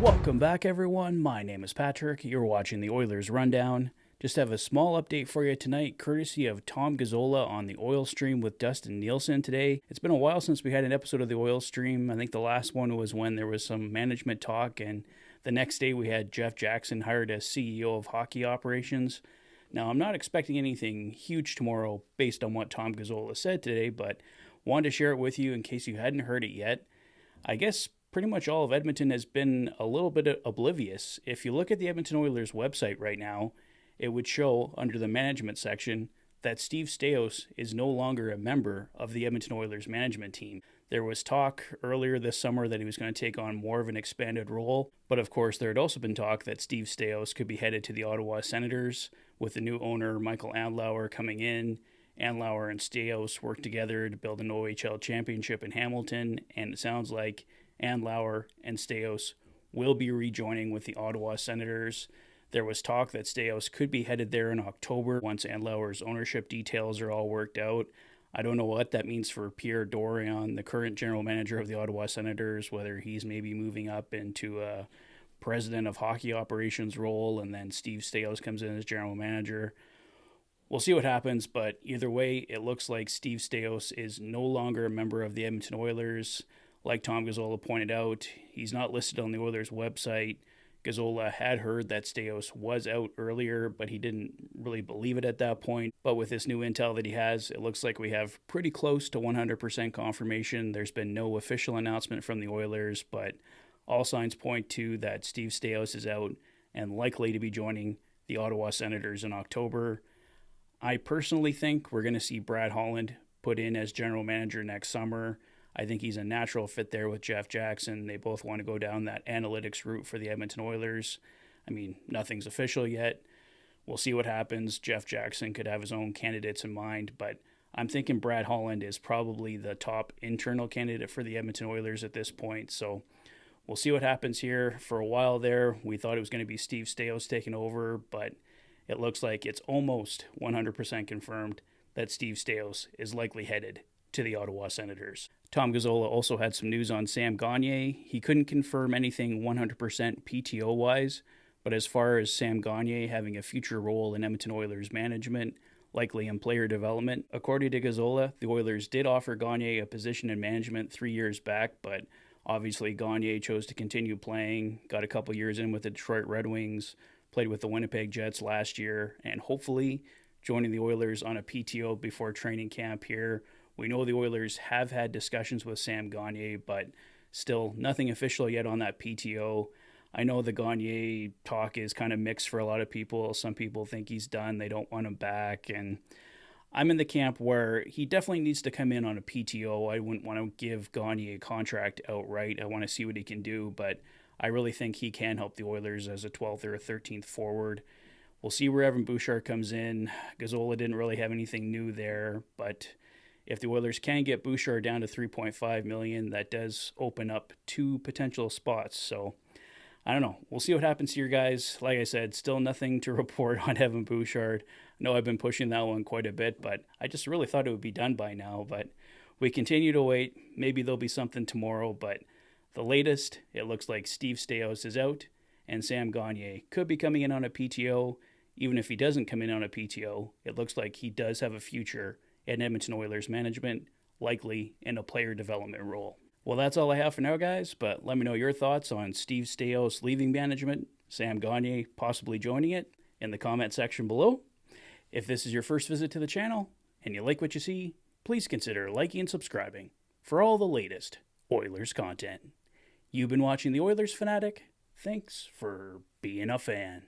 Welcome back, everyone. My name is Patrick. You're watching the Oilers Rundown. Just have a small update for you tonight, courtesy of Tom Gazzola on the Oil Stream with Dustin Nielsen today. It's been a while since we had an episode of the Oil Stream. I think the last one was when there was some management talk, and the next day we had Jeff Jackson hired as CEO of hockey operations. Now, I'm not expecting anything huge tomorrow based on what Tom Gazzola said today, but wanted to share it with you in case you hadn't heard it yet. I guess pretty much all of Edmonton has been a little bit oblivious. If you look at the Edmonton Oilers website right now, it would show under the management section that Steve Staios is no longer a member of the Edmonton Oilers management team. There was talk earlier this summer that he was going to take on more of an expanded role, but of course there had also been talk that Steve Staios could be headed to the Ottawa Senators with the new owner Michael Andlauer coming in. Andlauer and Staios worked together to build an OHL championship in Hamilton, and it sounds like Andlauer and Staios will be rejoining with the Ottawa Senators. There was talk that Staios could be headed there in October once Andlauer's ownership details are all worked out. I don't know what that means for Pierre Dorion, the current general manager of the Ottawa Senators, whether he's maybe moving up into a president of hockey operations role and then Steve Staios comes in as general manager. We'll see what happens, but either way, it looks like Steve Staios is no longer a member of the Edmonton Oilers. Like Tom Gazzola pointed out, he's not listed on the Oilers website. Gazzola had heard that Staios was out earlier, but he didn't really believe it at that point. But with this new intel that he has, it looks like we have pretty close to 100% confirmation. There's been no official announcement from the Oilers, but all signs point to that Steve Staios is out and likely to be joining the Ottawa Senators in October. I personally think we're going to see Brad Holland put in as general manager next summer. I think he's a natural fit there with Jeff Jackson. They both want to go down that analytics route for the Edmonton Oilers. I mean, nothing's official yet. We'll see what happens. Jeff Jackson could have his own candidates in mind, but I'm thinking Brad Holland is probably the top internal candidate for the Edmonton Oilers at this point. So we'll see what happens here. For a while there, we thought it was going to be Steve Staios taking over, but it looks like it's almost 100% confirmed that Steve Staios is likely headed to the Ottawa Senators. Tom Gazzola also had some news on Sam Gagner. He couldn't confirm anything 100% PTO-wise, but as far as Sam Gagner having a future role in Edmonton Oilers management, likely in player development, according to Gazzola, the Oilers did offer Gagner a position in management 3 years back, but obviously Gagner chose to continue playing, got a couple years in with the Detroit Red Wings, played with the Winnipeg Jets last year, and hopefully joining the Oilers on a PTO before training camp here. We know the Oilers have had discussions with Sam Gagner, but still nothing official yet on that PTO. I know the Gagner talk is kind of mixed for a lot of people. Some people think he's done. They don't want him back. And I'm in the camp where he definitely needs to come in on a PTO. I wouldn't want to give Gagner a contract outright. I want to see what he can do, but I really think he can help the Oilers as a 12th or a 13th forward. We'll see where Evan Bouchard comes in. Gazzola didn't really have anything new there, but if the Oilers can get Bouchard down to $3.5 million, that does open up 2 potential spots. So I don't know. We'll see what happens here, guys. Like I said, still nothing to report on Evan Bouchard. I know I've been pushing that one quite a bit, but I just really thought it would be done by now. But we continue to wait. Maybe there'll be something tomorrow, but the latest, it looks like Steve Staios is out, and Sam Gagner could be coming in on a PTO. Even if he doesn't come in on a PTO, it looks like he does have a future in Edmonton Oilers management, likely in a player development role. Well, that's all I have for now, guys, but let me know your thoughts on Steve Staios leaving management, Sam Gagner possibly joining it, in the comment section below. If this is your first visit to the channel and you like what you see, please consider liking and subscribing for all the latest Oilers content. You've been watching the Oilers Fanatic. Thanks for being a fan.